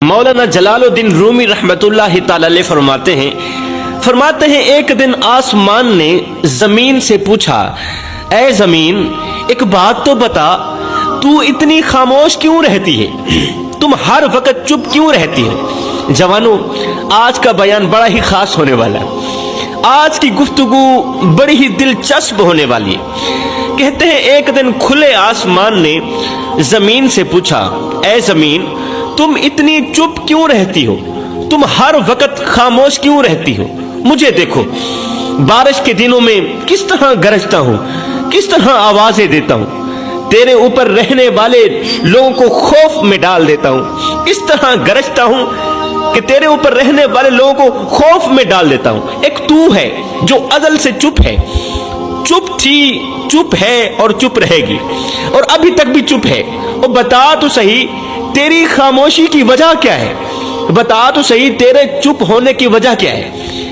مولانا جلالالدین رومی رحمت اللہ تعالی علیہ فرماتے ہیں ایک دن آسمان نے زمین سے پوچھا، اے زمین ایک بات تو بتا، تو اتنی خاموش کیوں رہتی ہے؟ تم ہر وقت چپ کیوں رہتی ہے؟ جوانوں، آج کا بیان بڑا ہی خاص ہونے والا ہے، آج کی گفتگو بڑی ہی دلچسپ ہونے والی ہے۔ کہتے ہیں ایک دن کھلے آسمان نے زمین سے پوچھا، اے زمین تم اتنی چپ کیوں رہتی ہو؟ تم ہر وقت خاموش کیوں رہتی ہو؟ مجھے دیکھو، بارش کے دنوں میں کس طرح گرجتا ہوں، کس طرح آوازیں دیتا ہوں، تیرے اوپر رہنے والے لوگوں کو خوف میں ڈال دیتا ہوں، اس طرح گرجتا ہوں کہ تیرے اوپر رہنے والے لوگوں کو خوف میں ڈال دیتا ہوں۔ ایک تو ہے جو ازل سے چپ ہے، چپ تھی، چپ ہے اور چپ رہے گی، اور ابھی تک بھی چپ ہے۔ اور بتا تو صحیح تیری خاموشی کی وجہ کیا ہے؟ بتا تو صحیح تیرے چپ ہونے کی وجہ کیا ہے؟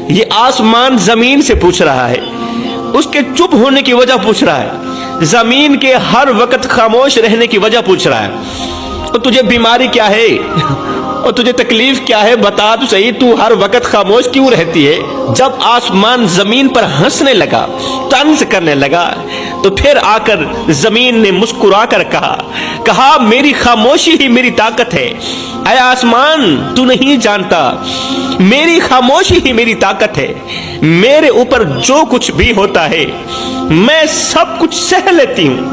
یہ آسمان زمین سے پوچھ رہا ہے، اس کے چپ ہونے کی وجہ پوچھ رہا ہے، زمین کے ہر وقت خاموش رہنے کی وجہ پوچھ رہا ہے۔ اور تجھے بیماری کیا ہے اور تجھے تکلیف کیا ہے؟ بتا تو صحیح تو ہر وقت خاموش کیوں رہتی ہے؟ جب آسمان زمین پر ہنسنے لگا، طنز کرنے لگا، تو پھر آ کر زمین نے مسکرا کر کہا میری خاموشی ہی میری طاقت ہے۔ اے آسمان تو نہیں جانتا، میری خاموشی ہی میری طاقت ہے، میرے اوپر جو کچھ بھی ہوتا ہے میں سب کچھ سہ لیتی ہوں،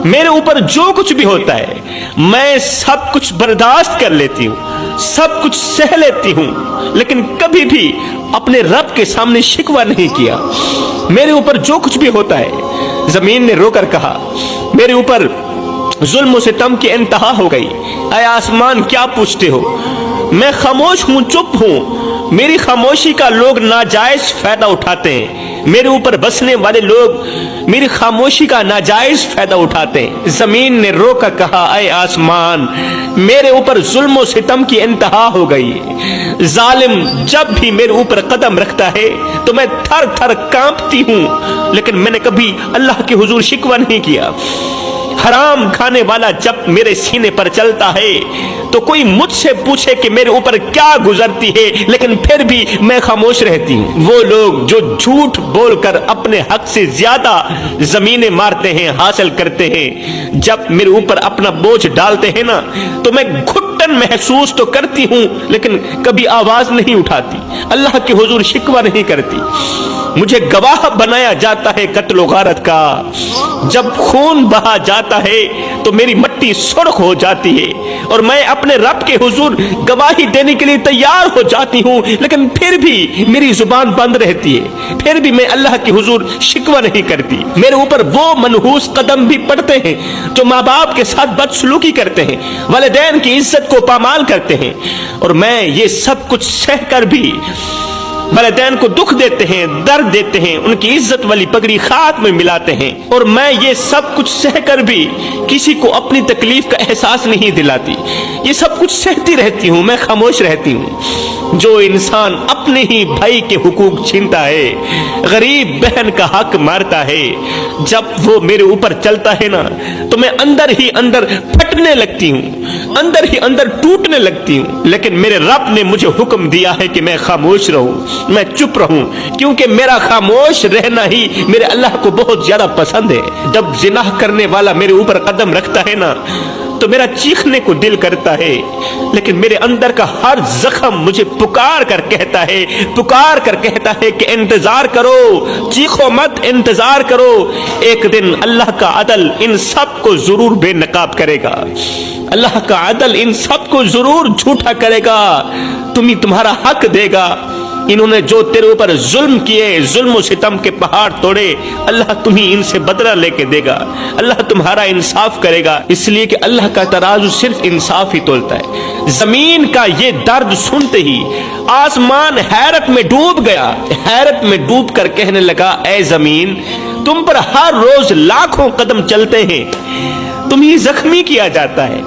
میرے اوپر جو کچھ بھی ہوتا ہے میں سب کچھ برداشت کر لیتی ہوں، سب کچھ سہ لیتی ہوں، لیکن کبھی بھی اپنے رب کے سامنے شکوہ نہیں کیا۔ میرے اوپر جو کچھ بھی ہوتا ہے، زمین نے رو کر کہا میرے اوپر ظلم و ستم کی انتہا ہو گئی۔ اے آسمان کیا پوچھتے ہو؟ میں خاموش ہوں، چپ ہوں، میری خاموشی کا لوگ ناجائز فائدہ اٹھاتے ہیں، میرے اوپر بسنے والے لوگ میری خاموشی کا ناجائز فائدہ اٹھاتے ہیں۔ زمین نے رو کر کہا اے آسمان میرے اوپر ظلم و ستم کی انتہا ہو گئی، ظالم جب بھی میرے اوپر قدم رکھتا ہے تو میں تھر تھر کانپتی ہوں، لیکن میں نے کبھی اللہ کے حضور شکوہ نہیں کیا۔ حرام کھانے والا جب میرے سینے پر چلتا ہے تو کوئی مجھ سے پوچھے کہ میرے اوپر کیا گزرتی ہے، لیکن پھر بھی میں خاموش رہتی ہوں۔ وہ لوگ جو جھوٹ بول کر اپنے حق سے زیادہ زمینیں مارتے ہیں، حاصل کرتے ہیں، جب میرے اوپر اپنا بوجھ ڈالتے ہیں نا تو میں گھٹن محسوس تو کرتی ہوں، لیکن کبھی آواز نہیں اٹھاتی، اللہ کے حضور شکوہ نہیں کرتی۔ مجھے گواہ بنایا جاتا ہے قتل و غارت کا، جب خون بہا جاتا ہے تو میری مٹی سرخ ہو جاتی ہے، اور میں اپنے رب کے حضور گواہی دینے کے لیے تیار ہو جاتی ہوں، لیکن پھر بھی میری زبان بند رہتی ہے، پھر بھی میں اللہ کے حضور شکوہ نہیں کرتی۔ میرے اوپر وہ منحوس قدم بھی پڑتے ہیں جو ماں باپ کے ساتھ بدسلوکی کرتے ہیں، والدین کی عزت کو پامال کرتے ہیں، اور میں یہ سب کچھ سہ کر بھی والدین کو دکھ دیتے ہیں، درد دیتے ہیں، ان کی عزت والی پگڑی خاک میں ملاتے ہیں، اور میں یہ سب کچھ سہ کر بھی کسی کو اپنی تکلیف کا احساس نہیں دلاتی، یہ سب کچھ سہتی رہتی ہوں، میں خاموش رہتی ہوں۔ جو انسان اپنے ہی بھائی کے حقوق چھینتا ہے، غریب بہن کا حق مارتا ہے، جب وہ میرے اوپر چلتا ہے نا تو میں اندر ہی اندر پھٹنے لگتی ہوں، اندر ہی اندر ٹوٹنے لگتی ہوں، لیکن میرے رب نے مجھے حکم دیا ہے کہ میں خاموش رہوں، میں چپ رہوں، کیونکہ میرا خاموش رہنا ہی میرے اللہ کو بہت زیادہ پسند ہے۔ جب زنا کرنے والا میرے اوپر قدم رکھتا ہے نا تو میرا چیخنے کو دل کرتا ہے، لیکن میرے اندر کا ہر زخم مجھے پکار کر کہتا ہے کہ انتظار کرو، چیخو مت، انتظار کرو، ایک دن اللہ کا عدل ان سب کو ضرور بے نقاب کرے گا، اللہ کا عدل ان سب کو ضرور جھوٹا کرے گا، تمہارا حق دے گا۔ انہوں نے جو تیرے اوپر ظلم کیے، ظلم و ستم کے پہاڑ توڑے، اللہ تمہیں ان سے بدلہ لے کے دے گا، اللہ تمہارا انصاف کرے گا، اس لیے کہ اللہ کا ترازو صرف انصاف ہی تولتا ہے۔ زمین کا یہ درد سنتے ہی آسمان حیرت میں ڈوب گیا، حیرت میں ڈوب کر کہنے لگا اے زمین تم پر ہر روز لاکھوں قدم چلتے ہیں، تمہیں زخمی کیا جاتا ہے،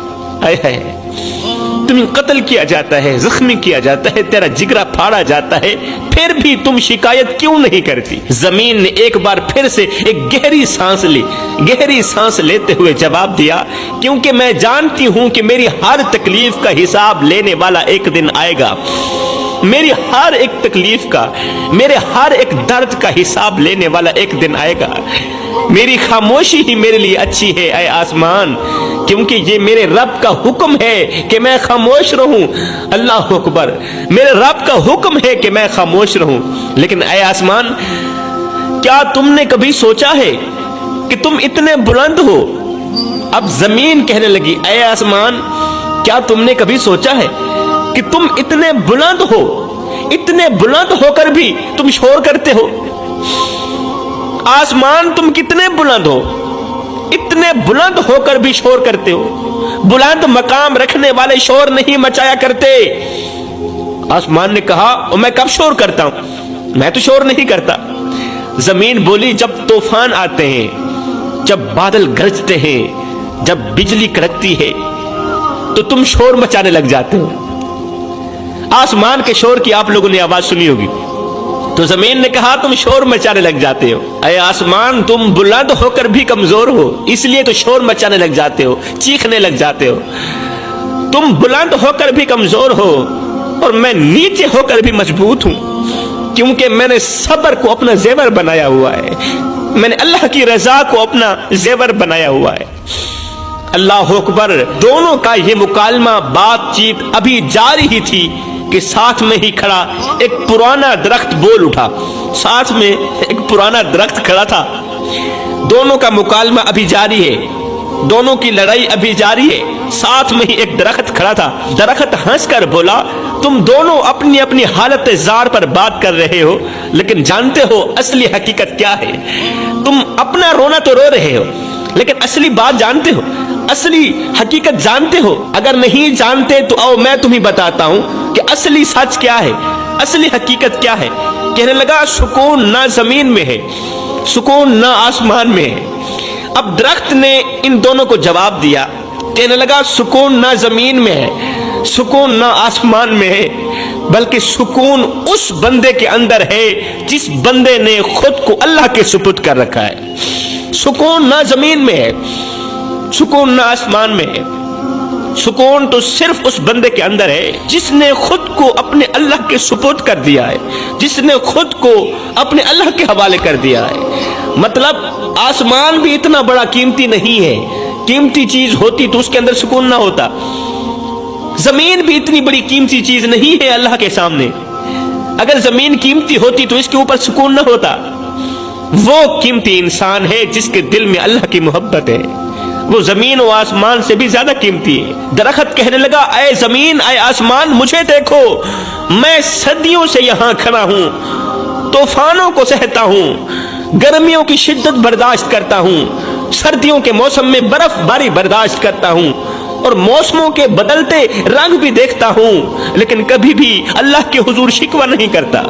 تمہیں قتل کیا جاتا ہے, زخمی کیا جاتا ہے, تیرا جگرہ پھاڑا جاتا ہے, پھر بھی تم شکایت کیوں نہیں کرتی؟ زمین نے ایک بار پھر سے ایک گہری سانس لی, گہری سانس لیتے ہوئے جواب دیا, کیونکہ میں جانتی ہوں کہ میری ہر تکلیف کا حساب لینے والا ایک دن آئے گا. میری ہر ایک تکلیف کا, میرے ہر ایک درد کا حساب لینے والا ایک دن آئے گا. میری خاموشی ہی میرے لیے اچھی ہے اے آسمان, کیونکہ یہ میرے رب کا حکم ہے کہ میں خاموش رہوں. اللہ اکبر, میرے رب کا حکم ہے کہ میں خاموش رہوں. لیکن اے آسمان, کیا تم نے کبھی سوچا ہے کہ تم اتنے بلند ہو؟ اب زمین کہنے لگی, اے آسمان, کیا تم نے کبھی سوچا ہے کہ تم اتنے بلند ہو, اتنے بلند ہو کر بھی تم شور کرتے ہو؟ آسمان, تم کتنے بلند ہو, اتنے بلند ہو کر بھی شور کرتے ہو. بلند مقام رکھنے والے شور نہیں مچایا کرتے. آسمان نے کہا, اور میں کب شور کرتا ہوں؟ میں تو شور نہیں کرتا. زمین بولی, جب طوفان آتے ہیں, جب بادل گرجتے ہیں, جب بجلی کڑکتی ہے تو تم شور مچانے لگ جاتے ہو. آسمان کے شور کی آپ لوگوں نے آواز سنی ہوگی. تو زمین نے کہا, تم شور مچانے لگ جاتے ہو. اے آسمان, تم بلند ہو کر بھی کمزور ہو, اس لیے تو شور مچانے لگ جاتے ہو, چیخنے لگ جاتے ہو. تم بلند ہو کر بھی کمزور ہو, اور میں نیچے ہو کر بھی مضبوط ہوں, کیونکہ میں نے صبر کو اپنا زیور بنایا ہوا ہے. میں نے اللہ کی رضا کو اپنا زیور بنایا ہوا ہے. اللہ اکبر. دونوں کا یہ مکالمہ, بات چیت ابھی جاری ہی تھی کہ ساتھ میں ہی کھڑا ایک پرانا درخت بول اٹھا. ساتھ میں ایک پرانا درخت کھڑا تھا. دونوں کا مکالمہ ابھی جاری ہے, دونوں کی لڑائی ابھی جاری ہے. ساتھ میں ہی ایک درخت کھڑا تھا. درخت ہنس کر بولا, تم دونوں اپنی اپنی حالت زار پر بات کر رہے ہو, لیکن جانتے ہو اصلی حقیقت کیا ہے؟ تم اپنا رونا تو رو رہے ہو, لیکن اصلی بات جانتے ہو, اصلی حقیقت جانتے ہو؟ اگر نہیں جانتے تو آؤ میں تمہیں بتاتا ہوں کہ اصلی سچ کیا ہے, اصلی حقیقت کیا ہے. کہنے لگا, سکون نہ زمین میں ہے, سکون نہ آسمان میں ہے. اب درخت نے ان دونوں کو جواب دیا. کہنے لگا, سکون نہ زمین میں ہے, سکون نہ آسمان میں ہے, بلکہ سکون اس بندے کے اندر ہے جس بندے نے خود کو اللہ کے سپرد کر رکھا ہے. سکون نہ زمین میں ہے, سکون نہ آسمان میں ہے. سکون تو صرف اس بندے کے اندر ہے جس نے خود کو اپنے اللہ کے سپرد کر دیا ہے, جس نے خود کو اپنے اللہ کے حوالے کر دیا ہے. مطلب آسمان بھی اتنا بڑا قیمتی نہیں ہے, قیمتی چیز ہوتی تو اس کے اندر سکون نہ ہوتا. زمین بھی اتنی بڑی قیمتی چیز نہیں ہے اللہ کے سامنے. اگر زمین قیمتی ہوتی تو اس کے اوپر سکون نہ ہوتا. وہ قیمتی انسان ہے جس کے دل میں اللہ کی محبت ہے, وہ زمین و آسمان سے بھی زیادہ قیمتی ہے. درخت کہنے لگا, اے زمین, اے آسمان, مجھے دیکھو, میں صدیوں سے یہاں کھڑا ہوں, طوفانوں کو سہتا ہوں, گرمیوں کی شدت برداشت کرتا ہوں, سردیوں کے موسم میں برف باری برداشت کرتا ہوں, اور موسموں کے بدلتے رنگ بھی دیکھتا ہوں, لیکن کبھی بھی اللہ کے حضور شکوہ نہیں کرتا,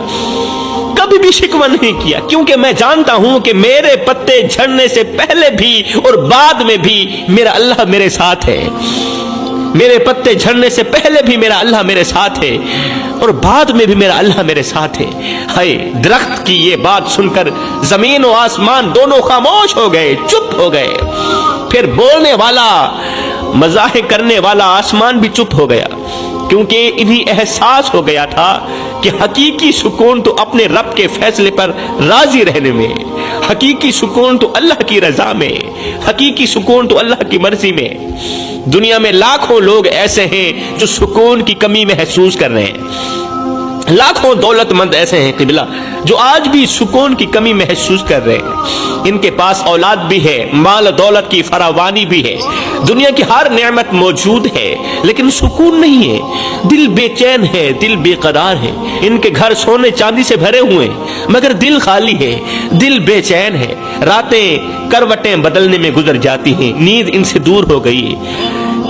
کبھی بھی شکوہ نہیں کیا, کیونکہ میں جانتا ہوں کہ میرے پتے جھڑنے سے پہلے بھی اور بعد میں بھی میرا اللہ میرے ساتھ ہے. میرے پتے جھڑنے سے پہلے بھی میرا اللہ میرے ساتھ ہے, اور بعد میں بھی میرا اللہ میرے ساتھ ہے. ہائے, درخت کی یہ بات سن کر زمین و آسمان دونوں خاموش ہو گئے, چپ ہو گئے. پھر بولنے والا, مزاح کرنے والا آسمان بھی چپ ہو گیا, کیونکہ انہیں احساس ہو گیا تھا کہ حقیقی سکون تو اپنے رب کے فیصلے پر راضی رہنے میں, حقیقی سکون تو اللہ کی رضا میں, حقیقی سکون تو اللہ کی مرضی میں. دنیا میں لاکھوں لوگ ایسے ہیں جو سکون کی کمی محسوس کر رہے ہیں, لاکھوں دولت مند ایسے ہیں قبلہ جو آج بھی سکون کی کمی محسوس کر رہے ہیں. ان کے پاس اولاد بھی ہے, مال دولت کی فراوانی بھی ہے, دنیا کی ہر نعمت موجود ہے, لیکن سکون نہیں ہے. دل بے چین ہے, دل بے قرار ہے. ان کے گھر سونے چاندی سے بھرے ہوئے ہیں, مگر دل خالی ہے, دل بے چین ہے. راتیں کروٹیں بدلنے میں گزر جاتی ہیں, نیند ان سے دور ہو گئی ہے.